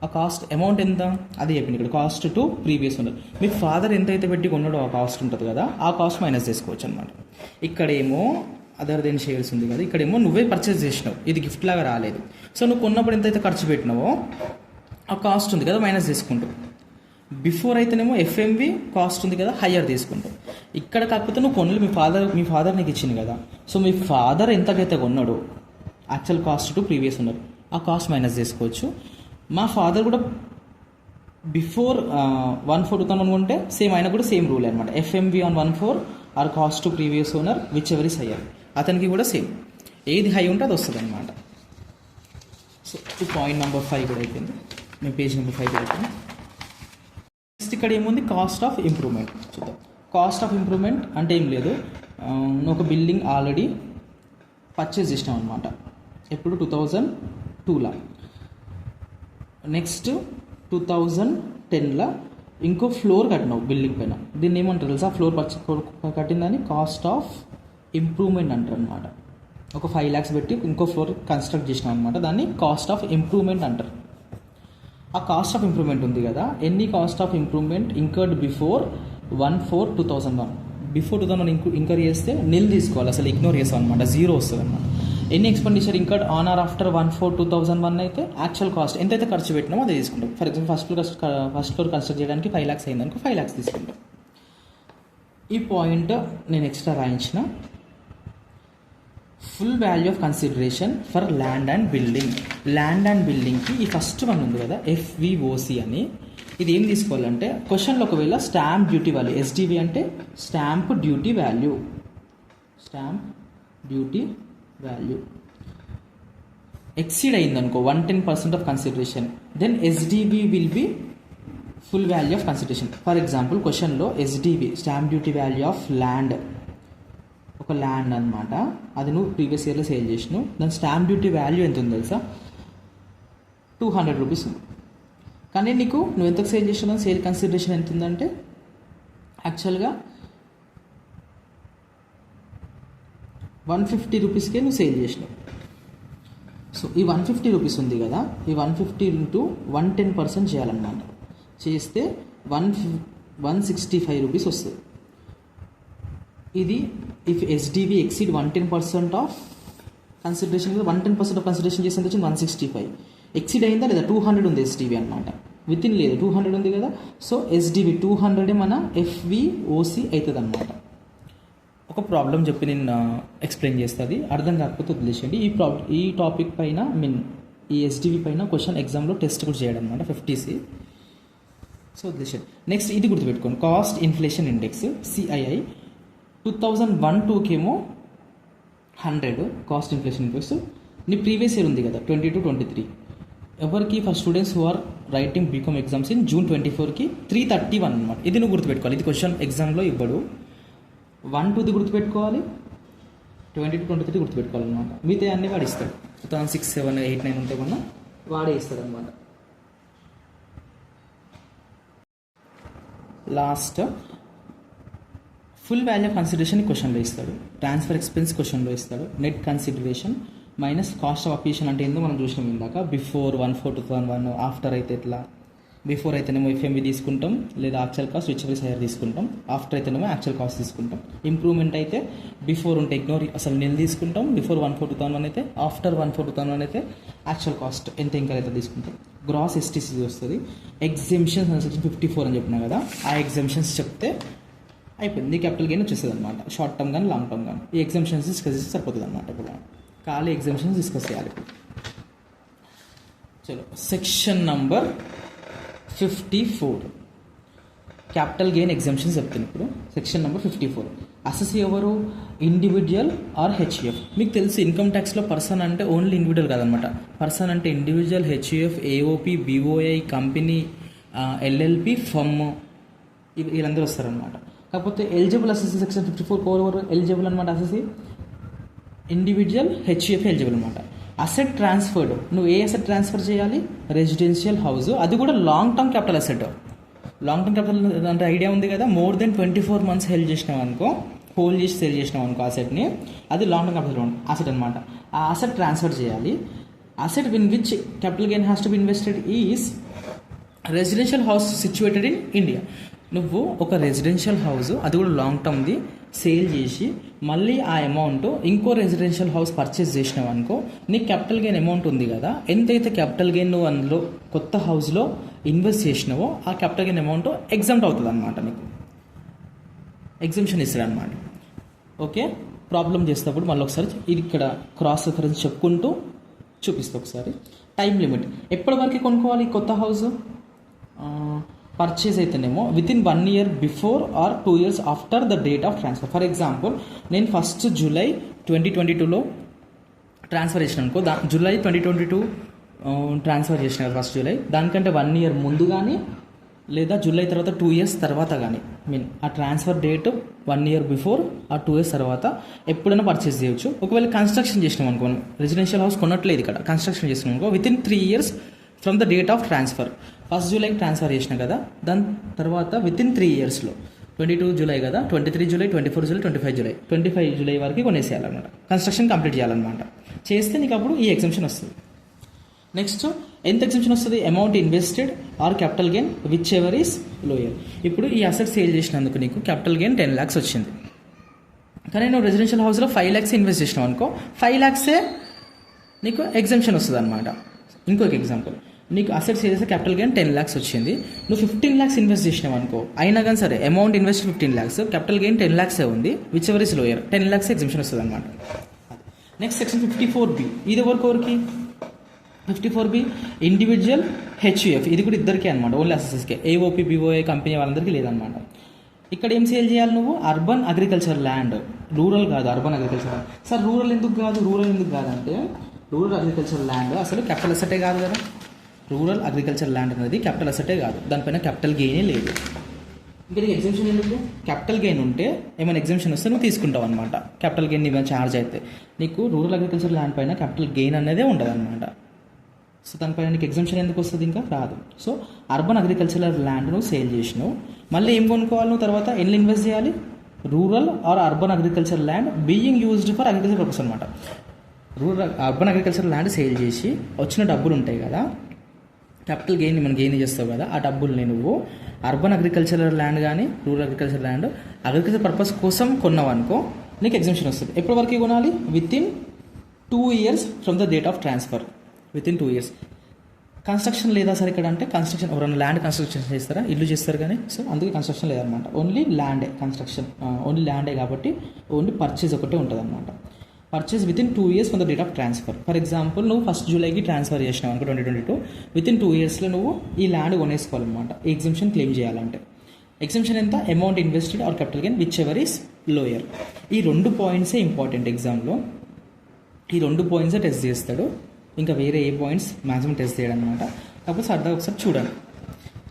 ఆ కాస్ట్ అమౌంట్ ఎంత అది చెప్పింది ఇక్కడ. కాస్ట్ టు ప్రీవియస్ ఉండదు. మీ ఫాదర్ ఎంతైతే పెట్టి కొన్నాడో ఆ కాస్ట్ ఉంటుంది కదా, ఆ కాస్ట్ మైనస్ చేసుకోవచ్చు అనమాట. ఇక్కడేమో అదర్ దెన్ షేర్స్ ఉంది కదా, ఇక్కడేమో నువ్వే పర్చేస్ చేసినావు, ఇది గిఫ్ట్ లాగా రాలేదు. సో నువ్వు కొన్నప్పుడు ఎంతైతే ఖర్చు పెట్టినావో ఆ కాస్ట్ ఉంది కదా మైనస్ చేసుకుంటావు. బిఫోర్ అయితేనేమో ఎఫ్ఎంవి కాస్ట్ ఉంది కదా హయ్యర్ తీసుకుంటావు. ఇక్కడ కాకపోతే నువ్వు కొనలు మీ ఫాదర్ నీకు ఇచ్చింది కదా, సో మీ ఫాదర్ ఎంతకైతే కొన్నాడు యాక్చువల్ కాస్ట్ టు ప్రీవియస్ ఉన్నాడు, ఆ కాస్ట్ మైనస్ చేసుకోవచ్చు. మా ఫాదర్ కూడా బిఫోర్ 1/4/2001 ఉంటే సేమ్, ఆయన కూడా సేమ్ రూల్ అనమాట. FMV on 1/4 or cost to previous owner whichever is higher, అతనికి కూడా సేమ్, ఏది హై ఉంటే అది వస్తుంది అనమాట. సో ఈ పాయింట్ నెంబర్ 5 కూడా అయిపోయింది, మీ పేజ్ నెంబర్ 5 కూడా అయిపోయింది. నెక్స్ట్ ఇక్కడ ఏముంది? కాస్ట్ ఆఫ్ ఇంప్రూవ్మెంట్ చూద్దాం. కాస్ట్ ఆఫ్ ఇంప్రూవ్మెంట్ అంటే ఏం లేదు, నువ్వు ఒక బిల్డింగ్ ఆల్రెడీ పర్చేస్ చేసినావు అనమాట. ఎప్పుడు 2002లా. నెక్స్ట్ 2010లా ఇంకో ఫ్లోర్ కట్టినావు బిల్డింగ్ పైన. దీన్ని ఏమంటారు తెలుసా? ఫ్లోర్ కట్టిందని కాస్ట్ ఆఫ్ ఇంప్రూవ్మెంట్ అంటారు అనమాట. ఒక 5 lakhs పెట్టి ఇంకో ఫ్లోర్ కన్స్ట్రక్ట్ చేసినాం అనమాట. దాన్ని కాస్ట్ ఆఫ్ ఇంప్రూవ్మెంట్ అంటారు. ఆ కాస్ట్ ఆఫ్ ఇంప్రూవ్మెంట్ ఉంది కదా, ఎన్ని cost of improvement incurred before 1/4/2001. Before 2001 incur చేస్తే నిల్ తీసుకోవాలి, అసలు ఇగ్నోర్ చేస్తాం అనమాట, 0 వస్తుంది అనమాట. ఎన్ని expenditure incurred on or after 1/4/2001 అయితే యాక్చువల్ కాస్ట్ ఎంతైతే ఖర్చు పెట్టినామో అదే తీసుకుంటాం. For example first floor construct చేయడానికి 5 lakhs అయిందనుకో 5 lakhs తీసుకుంటాం. ఈ పాయింట్ నేను ఎక్స్ట్రా రాయించిన. Full value of consideration for land and building. Land and బిల్డింగ్కి ఈ ఫస్ట్ వన్ ఉంది కదా, FVOC అని. ఇది ఏం తీసుకోవాలంటే క్వశ్చన్లో ఒకవేళ స్టాంప్ డ్యూటీ వాల్యూ, SDV అంటే stamp duty value, stamp duty value exceed అయిందనుకో 110% of consideration, then SDV will be full value of consideration. For example క్వశ్చన్లో SDV stamp duty value of land, ఒక ల్యాండ్ అనమాట, అది నువ్వు ప్రీవియస్ ఇయర్లో sale చేసినావు, దాని స్టాంప్ డ్యూటీ వాల్యూ ఎంత ఉంది తెలుసా? 200 rupees ఉంది. కానీ నీకు నువ్వు ఎంతకు సేల్ చేసినావు, సేల్ కన్సిడరేషన్ ఎంత ఉందంటే యాక్చువల్గా 150 rupeesకే నువ్వు సేల్ చేసినావు. సో ఈ 150 rupees ఉంది కదా, ఈ 150 into 110% చేయాలన్నమాట. చేస్తే 165 rupees వస్తుంది. ఇది if SDV exceed 110% of consideration, 110% of consideration చేసి ఎంత వచ్చింది? 165. ఎక్సీడ్ అయిందా లేదా? 200 ఉంది SDV అనమాట. విత్ ఇన్ లేదు, 200 ఉంది కదా. సో SDV 200 మన FVOC అవుతుంది అనమాట. ఒక ప్రాబ్లం చెప్పి నేను ఎక్స్ప్లెయిన్ చేస్తుంది, అర్థం కాకపోతే వదిలేసేయండి. ఈ టాపిక్ పైన ఈ SDV పైన క్వశ్చన్ ఎగ్జామ్లో టెస్ట్ కూడా చేయడం అనమాట, 50C. సో వదిలేసేయండి. నెక్స్ట్ ఇది గుర్తుపెట్టుకోండి, కాస్ట్ ఇన్ఫ్లేషన్ ఇండెక్స్ CII 2001-2 ఏమో 100 కాస్ట్ ఇన్ఫ్లేషన్ ఇండెక్స్. నీ ప్రీవియస్ ఇయర్ ఉంది కదా 22-23, ఎవరికి for students who are writing BCom exams in June 24కి 331 అనమాట. ఇది నువ్వు గుర్తుపెట్టుకోవాలి, ఇది క్వశ్చన్ ఎగ్జామ్లో ఇవ్వడు. 1-2 గుర్తుపెట్టుకోవాలి, 22-23 గుర్తుపెట్టుకోవాలన్నమాట. మిగతా అన్నీ వాడు ఇస్తాడు. 2006, 7, 8, 9 ఉంటే కన్నా వాడే ఇస్తాడు అనమాట. Last full value of consideration క్వశ్చన్లో ఇస్తాడు, ట్రాన్స్ఫర్ ఎక్స్పెన్స్ క్వశ్చన్లో ఇస్తాడు, net consideration minus cost of acquisition అంటే ఏందో మనం చూసినాం ఇందాక. బిఫోర్ 1/4/2001, ఆఫ్టర్ అయితే ఎట్లా? బిఫోర్ అయితేనేమో FMV తీసుకుంటాం, లేదా actual cost which ever hire తీసుకుంటాం. ఆఫ్టర్ అయితేనేమో యాక్చువల్ కాస్ట్ తీసుకుంటాం. ఇంప్రూవ్మెంట్ అయితే బిఫోర్ ఉంటే ఇగ్నోర్, అసలు నిల్ తీసుకుంటాం. బిఫోర్ 1/4/2001 అయితే, ఆఫ్టర్ 1/4/2001 అయితే యాక్చువల్ కాస్ట్ ఎంత ఇంకా అయితే తీసుకుంటాం. గ్రాస్ STC వస్తుంది. ఎగ్జెంప్షన్స్ అని సెక్షన్ 54 అని చెప్పినా కదా, ఆ ఎగ్జెంప్షన్స్ చెప్తే అయిపోయింది. క్యాపిటల్ గెయిన్ వచ్చేస్తుంది అనమాట, షార్ట్ టర్మ్ కానీ లాంగ్ టర్మ్ కానీ. ఈ ఎగ్జెంప్షన్స్ డిస్కస్ చేస్తే సరిపోతుంది అనమాట. ఇప్పుడు ఖాళీ ఎగ్జామ్షన్స్ డిస్కస్ చేయాలి. చలో section number 54 capital gain exemptions చెప్తాను ఇప్పుడు. సెక్షన్ నెంబర్ 54 అసెస్ ఎవరు? Individual or HUF. మీకు తెలుసు ఇన్కమ్ ట్యాక్స్లో పర్సన్ అంటే ఓన్లీ ఇండివిజువల్ కాదనమాట. పర్సన్ అంటే individual, HUF, AOP, BOI, company, LLP, firm, వీళ్ళందరూ వస్తారనమాట. కాకపోతే ఎలిజిబుల్ అసెస్ సెక్షన్ 54 ఎవరు ఎలిజిబుల్ అనమాట? అసెస్ ఇండివిజువల్, HUF ఎలిజిబుల్ అనమాట. అసెట్ ట్రాన్స్ఫర్డ్, నువ్వు ఏ అసెట్ ట్రాన్స్ఫర్ చేయాలి? రెసిడెన్షియల్ హౌస్, అది కూడా long term capital asset. Long term capital అంటే ఐడియా ఉంది కదా, మోర్ దెన్ 24 months హెల్డ్ చేసినావు అనుకో, హోల్డ్ చేసి సేల్ చేసినావు అనుకో అసెట్ని, అది లాంగ్ టర్మ్ క్యాపిటల్ అసెట్ అనమాట. ఆ అసెట్ ట్రాన్స్ఫర్ చేయాలి. Asset in which capital gain has to be invested is residential house situated in India. నువ్వు ఒక రెసిడెన్షియల్ హౌస్, అది కూడా లాంగ్ టర్మ్ది, సేల్ చేసి మళ్ళీ ఆ అమౌంట్ ఇంకో రెసిడెన్షియల్ హౌస్ పర్చేస్ చేసినావు అనుకో, నీకు క్యాపిటల్ గెయిన్ అమౌంట్ ఉంది కదా, ఎంతైతే క్యాపిటల్ గెయిన్ నువ్వు అందులో కొత్త హౌస్లో ఇన్వెస్ట్ చేసినావో ఆ క్యాపిటల్ గెయిన్ అమౌంట్ ఎగ్జామ్ట్ అవుతుంది అనమాట. నీకు ఎగ్జామ్షన్ ఇస్తాడు అనమాట. ఓకే, ప్రాబ్లం చేసేటప్పుడు మళ్ళీ ఒకసారి ఇది ఇక్కడ క్రాస్ రిఫరెన్స్ చెప్పుకుంటూ చూపిస్తా ఒకసారి. టైం లిమిట్, ఎప్పటి వరకు కొనుక్కోవాలి కొత్త హౌస్? పర్చేజ్ అయితేనేమో within 1 year before or 2 years after the date of transfer. For example నేను 1st July 2022లో ట్రాన్స్ఫర్ చేసిన అనుకో, July 2022 ట్రాన్స్ఫర్ చేసిన 1st July, దానికంటే 1 year ముందు కానీ లేదా జూలై తర్వాత 2 ఇయర్స్ తర్వాత కానీ ఆ ట్రాన్స్ఫర్ డేట్ 1 ఇయర్ బిఫోర్ ఆ 2 ఇయర్స్ తర్వాత ఎప్పుడైనా పర్చేస్ చేయొచ్చు. ఒకవేళ కన్స్ట్రక్షన్ చేసినాం అనుకో, రెసిడెన్షియల్ హౌస్ కొనట్లేదు ఇక్కడ, కన్స్ట్రక్షన్ చేసినాం అనుకో, within 3 years from the date of transfer. 1 జూలైకి ట్రాన్స్ఫర్ చేసినా కదా, దాని తర్వాత విత్ ఇన్ 3 ఇయర్స్లో 22 జూలై కదా, 23 జూలై, 24 జూలై, 25 జూలై వరకు కొనేసేయాలన్నమాట. కన్స్ట్రక్షన్ కంప్లీట్ చేయాలన్నమాట. చేస్తే నీకు అప్పుడు ఈ ఎగ్జంప్షన్ వస్తుంది. నెక్స్ట్ ఎంత ఎగ్జంప్షన్ వస్తుంది? Amount invested or capital gain whichever is lower. ఇప్పుడు ఈ అసెట్ సేల్ చేసినందుకు నీకు క్యాపిటల్ గెయిన్ 10 lakhs వచ్చింది, కానీ నువ్వు రెసిడెన్షియల్ హౌస్లో 5 lakhs ఇన్వెస్ట్ చేసినావు అనుకో, 5 lakhs నీకు ఎగ్జంప్షన్ వస్తుంది అనమాట. ఇంకొక ఎగ్జాంపుల్, నీకు అసెట్ సేల్ చేస్తే క్యాపిటల్ గెయిన్ 10 lakhs వచ్చింది, నువ్వు 15 lakhs ఇన్వెస్ట్ చేసినావు అనుకో, అయినా కానీ సరే amount invest 15 lakhs, capital gain 10 lakhs ఉంది, whichever is lower, 10 lakhs exemption వస్తుంది అనమాట. నెక్స్ట్ సెక్షన్ 54B, ఇది ఎవరికి 54B ఇండివిజువల్ హెచ్యుఎఫ్, ఇది కూడా ఇద్దరికే అనమాట, ఓన్లీ అసెసెస్కే. ఏఓపి బిఓఏ కంపెనీ వాళ్ళందరికీ లేదనమాట. ఇక్కడ ఏం సేల్ చేయాలి నువ్వు? అర్బన్ అగ్రికల్చర్ ల్యాండ్, రూరల్ కాదు, అర్బన్ అగ్రికల్చర్. సార్ రూరల్ ఎందుకు కాదంటే రూరల్ అగ్రికల్చర్ ల్యాండ్ అసలు క్యాపిటల్ అసెటే కాదు కదా. రూరల్ అగ్రికల్చర్ ల్యాండ్ అనేది క్యాపిటల్ అసెటే కాదు, దానిపైన క్యాపిటల్ గెయినే లేదు. ఇంకా నీకు ఎగ్జంప్షన్ ఎందుకు? క్యాపిటల్ గెయిన్ ఉంటే ఏమైనా ఎగ్జంప్షన్ వస్తే నువ్వు తీసుకుంటావు అనమాట. క్యాపిటల్ గెయిన్ ఏమైనా ఛార్జ్ అయితే నీకు రూరల్ అగ్రికల్చర్ ల్యాండ్ పైన క్యాపిటల్ గెయిన్ అనేది ఉండదు అనమాట. సో దానిపైన నీకు ఎగ్జంప్షన్ ఎందుకు వస్తుంది? ఇంకా రాదు. సో అర్బన్ అగ్రికల్చరల్ ల్యాండ్ నువ్వు సేల్ చేసినావు, మళ్ళీ ఏం కొనుక్కోవాలి నువ్వు? తర్వాత ఎన్ని ఇన్వెస్ట్ చేయాలి? Rural or urban agriculture land being used for agriculture purpose అనమాట. అర్బన్ అగ్రికల్చర్ ల్యాండ్ సేల్ చేసి వచ్చిన డబ్బులు ఉంటాయి కదా, క్యాపిటల్ గెయిన్ మనం గెయిన్ చేస్తావు కదా, ఆ డబ్బుల్ని నువ్వు అర్బన్ అగ్రికల్చరల్ ల్యాండ్ కానీ rural agriculture land agriculture purpose కోసం కొన్నావు అనుకో, నీకు ఎగ్జంప్షన్ వస్తుంది. ఎప్పటి వరకు కొనాలి? With in 2 years from the date of transfer. With in 2 years. Construction లేదా సార్ ఇక్కడ అంటే, కన్స్ట్రక్షన్ ఎవరైనా ల్యాండ్ కన్స్ట్రక్షన్ చేస్తారా? ఇల్లు చేస్తారు కానీ, సో అందుకే కన్స్ట్రక్షన్ లేదనమాట. ఓన్లీ ల్యాండే కన్స్ట్రక్షన్, ఓన్లీ ల్యాండే కాబట్టి ఓన్లీ పర్చేజ్ ఒకటే ఉంటుంది అనమాట. Purchase with in 2 years from the date of transfer. For example నువ్వు 1 జూలైకి ట్రాన్స్ఫర్ చేసినావు అనుకో 2022, విత్ ఇన్ 2 yearsలో నువ్వు ఈ ల్యాండ్ కొనేసుకోవాలన్నమాట ఈ ఎగ్జంప్షన్ క్లెయిమ్ చేయాలంటే. ఎగ్జంప్షన్ ఎంత? Amount invested or capital gain whichever is lower. ఈ 2 పాయింట్సే ఇంపార్టెంట్ ఎగ్జామ్లో. ఈ 2 పాయింట్సే టెస్ట్ చేస్తాడు, ఇంకా వేరే ఏ పాయింట్స్ మ్యాక్సిమం టెస్ట్ చేయడం అనమాట. కాకపోతే సరదాగా ఒకసారి చూడండి.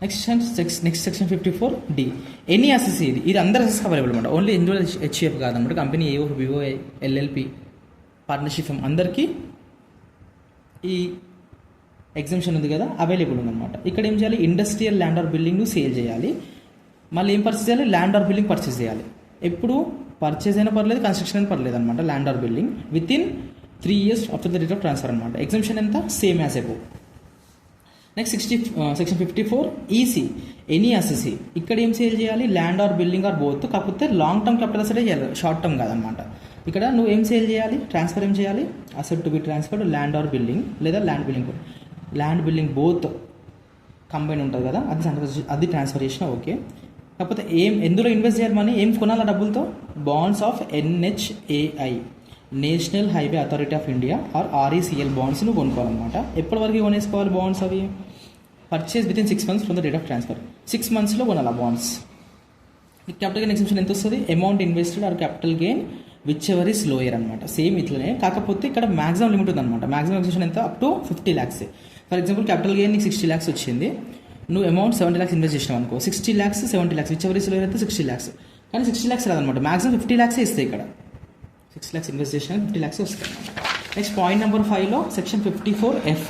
Next section 54D any assess. ఇది అందరు అసెస్ అవైలబుల్ అనమాట, ఓన్లీ ఇండివిజువల్ హెచ్యుఎఫ్ కాదనమాట. Company AO BO LLP partnership అందరికీ ఈ ఎగ్జంప్షన్ ఉంది కదా, అవైలబుల్ ఉందన్నమాట. ఇక్కడ ఏం చేయాలి? Industrial land or building sale చేయాలి, మళ్ళీ ఏం పర్చేస్ చేయాలి? ల్యాండ్ ఆర్ బిల్డింగ్ పర్చేస్ చేయాలి. ఎప్పుడు పర్చేస్ అయినా పర్లేదు, కన్స్ట్రక్షన్ అయినా పర్లేదు అనమాట. Land or building within 3 years after the date of transfer అనమాట. ఎగ్జంప్షన్ ఎంత? Same as above. Next section 54EC any assessee. ఇక్కడ ఏం సేల్ చేయాలి? Land or building or both, కాకపోతే లాంగ్ టర్మ్ క్యాపిటల్ అసెటే చేయాలి, షార్ట్ టర్మ్ కాదనమాట. ఇక్కడ నువ్వు ఏం సేల్ చేయాలి? ట్రాన్స్ఫర్ ఏం చేయాలి? Asset to be transferred land or building, లేదా ల్యాండ్ బిల్డింగ్ బోత్ కంబైన్ ఉంటుంది కదా, అది ట్రాన్స్ఫర్ చేసినా ఓకే. కాకపోతే ఎందులో ఇన్వెస్ట్ చేయాలి? మనీ ఏం కొనాలి డబ్బులతో? Bonds of NHAI national highway authority of India or RECL bonds నువ్వు కొనుక్కోవాలన్నమాట. ఎప్పటి వరకు కొనేసుకోవాలి బాండ్స్? అవి purchase within 6 months from the date of transfer. 6 monthsలో కొనాలి బాండ్స్. క్యాపిటల్ గెయిన్ ఎగ్జంప్షన్ ఎంత వస్తుంది? Amount invested or capital gain whichever is lower అనమాట. సేమ్ ఇట్లనే, కాకపోతే ఇక్కడ మ్యాక్సిమం లిమిట్ ఉందన్నమాట. మ్యాక్సిమం ఎగ్జంప్షన్ ఎంత? Up to 50 lakhs. For example capital gain నీకు 60 lakhs వచ్చింది, నువ్వు అమౌంట్ 70 lakhs ఇన్వెస్ట్ చేసినావు అనుకో, 60 lakhs 70 lakhs which ever is lower అయితే 60 lakhs. కానీ 60 lakhs రాదనమాట, మ్యాక్సిమం 50 lakhs ఇస్తాయి. ఇక్కడ 6 lakhs ఇన్వెస్ట్ చేసినా 50 lakhs వస్తాయి. నెక్స్ట్ పాయింట్ నెంబర్ 5లో సెక్షన్ 54F.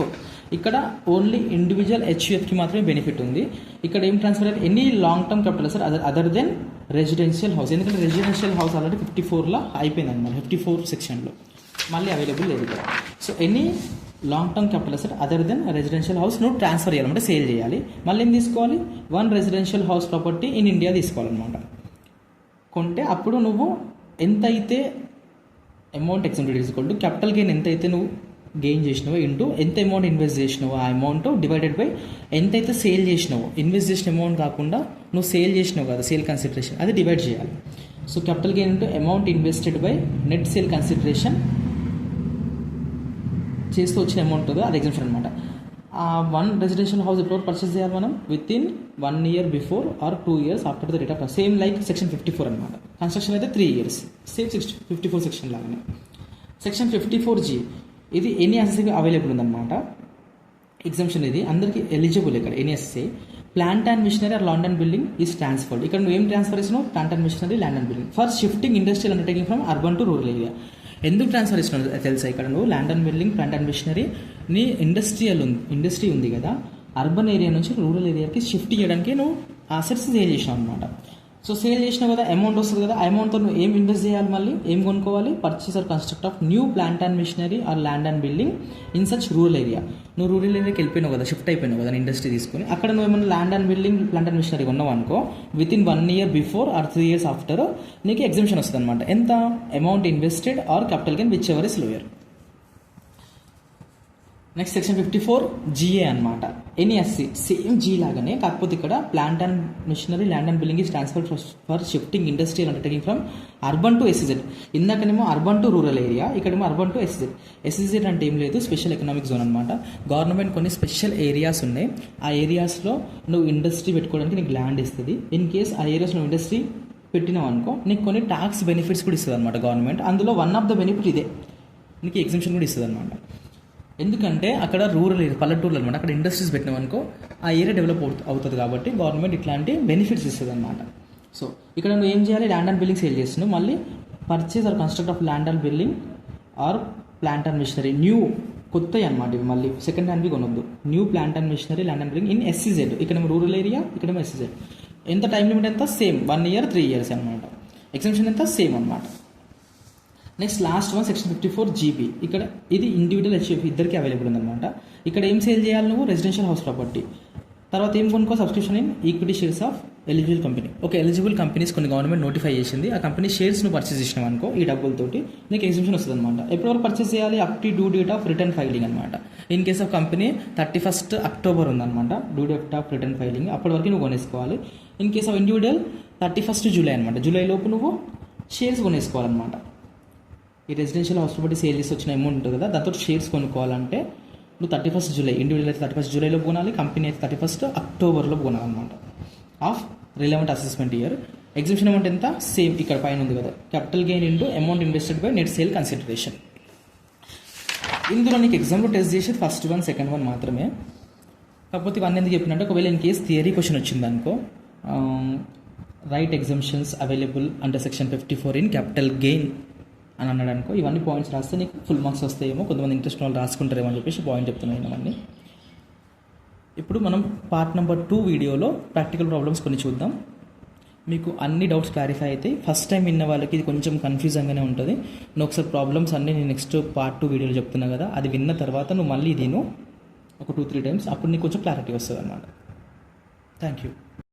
ఇక్కడ ఓన్లీ ఇండివిజువల్ హెచ్యుఎఫ్కి మాత్రమే బెనిఫిట్ ఉంది. ఇక్కడ ఏం ట్రాన్స్ఫర్ అయితే any long term capital asset other than residential house. ఎందుకంటే రెసిడెన్షియల్ హౌస్ ఆల్రెడీ 54లో అయిపోయింది అనమాట, 54 సెక్షన్లో మళ్ళీ అవైలబుల్ లేదు ఇక్కడ. So any long term capital asset other than residential house నువ్వు ట్రాన్స్ఫర్ చేయాలంటే సేల్ చేయాలి. మళ్ళీ ఏం తీసుకోవాలి? 1 residential house property in India తీసుకోవాలన్నమాట. కొంటే అప్పుడు నువ్వు ఎంతైతే అమౌంట్ ఎగ్జాంపుల్ తీసుకోండి, క్యాపిటల్ గెయిన్ ఎంతైతే నువ్వు గెయిన్ చేసినావో ఇంటూ ఎంత అమౌంట్ ఇన్వెస్ట్ చేసినావో ఆ అమౌంట్ డివైడెడ్ బై ఎంతైతే సేల్ చేసినావో, ఇన్వెస్ట్ చేసిన అమౌంట్ కాకుండా నువ్వు సేల్ చేసినావు కదా సేల్ కన్సిడరేషన్, అది డివైడ్ చేయాలి. So capital gain into amount invested by net sale consideration చేస్తూ వచ్చిన అమౌంట్ కదా, అది ఎగ్జంప్షన్ అనమాట. ఆ 1 రెసిడెన్షియల్ హౌస్ ఎప్పుడు పర్చేస్ చేయాలి మనం? Within 1 year before or 2 years after the date of same like section 54 అనమాట. కన్స్ట్రక్షన్ అయితే 3 years, సేమ్ 54 సెక్షన్ లాగానే. సెక్షన్ 54G ఇది ఎనీ అసెస్కి అవైలబుల్ ఉందన్నమాట. ఎగ్జంప్షన్ ఇది అందరికీ ఎలిజిబుల్. ఇక్కడ any asset plant and machinery or land and building is transferred. ఇక్కడ నువ్వు ఏం ట్రాన్స్ఫర్ చేసినావు? Plant and machinery, land and building for shifting industrial undertaking from urban to rural area. ఎందుకు ట్రాన్స్ఫర్ చేసినావు తెలుసా? ఇక్కడ నువ్వు land and building, plant and machinery నీ ఇండస్ట్రీ ఉంది కదా, అర్బన్ ఏరియా నుంచి రూరల్ ఏరియాకి షిఫ్ట్ చేయడానికి నువ్వు అసెట్స్ సేల్ చేసినావు అనమాట. సో సేల్ చేసినావు కదా, అమౌంట్ వస్తుంది కదా, అమౌంట్తో నువ్వు ఏం ఇన్వెస్ట్ చేయాలి? మళ్ళీ ఏం కొనుక్కోవాలి? Purchase or construct of new plant and machinery or land and building in such rural area. నువ్వు రూరల్ ఏరియాకి వెళ్ళిపోయినావు కదా, షిఫ్ట్ అయిపోయినావు కదా ఇండస్ట్రీ తీసుకొని, అక్కడ నువ్వు ఏమైనా land and building, plant and machinery కొన్నావు అనుకో, within 1 year before or 3 years after నీకు ఎగ్జంప్షన్ వస్తుంది అనమాట. ఎంత? Amount invested or capital gain whichever is lower. Next section 54 GA అనమాట. NSC సేమ్ G లాగానే, కాకపోతే ఇక్కడ plant and machinery, land and building is transfer for shifting industrial undertaking from urban to SEZ. ఇందాకనేమో urban to rural area, ఇక్కడేమో urban to SEZ. SEZ అంటే ఏం లేదు, special economic zone అనమాట. గవర్నమెంట్ కొన్ని స్పెషల్ ఏరియాస్ ఉన్నాయి, ఆ ఏరియాస్లో నువ్వు ఇండస్ట్రీ పెట్టుకోవడానికి నీకు ల్యాండ్ ఇస్తుంది. ఇన్ కేస్ ఆ ఏరియాస్లో ఇండస్ట్రీ పెట్టినావు అనుకో, నీకు కొన్ని ట్యాక్స్ బెనిఫిట్స్ కూడా ఇస్తుంది అనమాట గవర్నమెంట్. అందులో వన్ ఆఫ్ ద బెనిఫిట్ ఇదే, నీకు ఎగ్జంప్షన్ కూడా ఇస్తుంది అనమాట. ఎందుకంటే అక్కడ రూరల్ ఏరియా, పల్లెటూర్లు అనమాట, అక్కడ ఇండస్ట్రీస్ పెట్టినామనుకో ఆ ఏరియా డెవలప్ అవుతుంది కాబట్టి గవర్నమెంట్ ఇట్లాంటి బెనిఫిట్స్ ఇస్తుంది అనమాట. సో ఇక్కడ నువ్వు ఏం చేయాలి? ల్యాండ్ అండ్ బిల్డింగ్ సేల్ చేస్తున్నావు, మళ్ళీ purchase or construct of land and building or plant and machinery new, కొత్తవి అనమాట ఇవి, మళ్ళీ సెకండ్ హ్యాండ్వి కొనొద్దు. New plant and machinery, land and building in SEZ. ఇక్కడేమో రూరల్ ఏరియా, ఇక్కడేమో SEZ. ఎంత టైం లిమిట్? ఎంత? సేమ్ 1 year 3 years అనమాట. ఎగ్జంప్షన్ ఎంత? సేమ్ అనమాట. Next last one section 54 GB. ఇక్కడ ఇది ఇండివిజువల్ HF ఇద్దరికి అవైలబుల్ ఉందన్నమాట. ఇక్కడ ఏం సేల్ చేయాలి నువ్వు? Residential house property. తర్వాత ఏం కొనుక్కో? Subscription in equity shares of eligible company. Okay, eligible companies కొన్ని గవర్నమెంట్ నోటిఫై చేసింది, ఆ కంపెనీ షేర్స్ నువ్వు పర్చేస్ చేసినావు అనుకో, ఈ డబ్బులతోటి నీకు ఎగ్జంప్షన్ వస్తుంది అనమాట. ఎప్పటివరకు పర్చేస్ చేయాలి? Up to due date of return filing అనమాట. In case of company 31st October ఉందన్నమాట due date of return filing, అప్పటి వరకు నువ్వు కొనేసుకోవాలి. In case of individual 31st July అనమాట, జూలై లోపు నువ్వు షేర్స్ కొనేసుకోవాలన్నమాట. ఈ రెసిడెన్షియల్ హౌస్ ప్రాపర్టీ సేల్ చేసి వచ్చిన అమౌంట్ ఉంటుంది కదా, దాంతో షేర్స్ కొనుక్కోవాలంటే నువ్వు 31st July, ఇండివిజువల్ అయితే 31st Julyలో కొనాలి, కంపెనీ అయితే 31st October కొనాలన్నమాట of relevant assessment year. Exemption amount ఎంత? సేమ్ ఇక్కడ పైన ఉంది కదా, capital gain into amount invested by net sale consideration. ఇందులో నీకు ఎగ్జామ్లో టెస్ట్ చేసేది ఫస్ట్ వన్, సెకండ్ వన్ మాత్రమే. కాకపోతే ఇవన్నీ ఎందుకు చెప్పినట్టే, ఒకవేళ ఇన్ కేస్ థియరీ క్వశ్చన్ వచ్చిందనుకో, right exemptions available under section 54 in capital gain అని అన్నాడు అనుకో, ఇవన్నీ పాయింట్స్ రాస్తే నీకు ఫుల్ మార్క్స్ వస్తాయేమో, కొంతమంది ఇంట్రెస్ట్ వాళ్ళు రాసుకుంటారేమో అని చెప్పేసి పాయింట్ చెప్తున్నాను ఇవన్నీ. ఇప్పుడు మనం పార్ట్ నెంబర్ 2 వీడియోలో ప్రాక్టికల్ ప్రాబ్లమ్స్ కొన్ని చూద్దాం. మీకు అన్ని డౌట్స్ క్లారిఫై అయితే, ఫస్ట్ టైం విన్న వాళ్ళకి ఇది కొంచెం కన్ఫ్యూజన్గానే ఉంటుంది. నువ్వు ఒకసారి ప్రాబ్లమ్స్ అన్నీ నేను నెక్స్ట్ పార్ట్ 2 వీడియోలో చెప్తున్నా కదా, అది విన్న తర్వాత నువ్వు మళ్ళీ దీను ఒక 2-3 times, అప్పుడు నీకు కొంచెం క్లారిటీ వస్తుంది అన్నమాట. Thank you.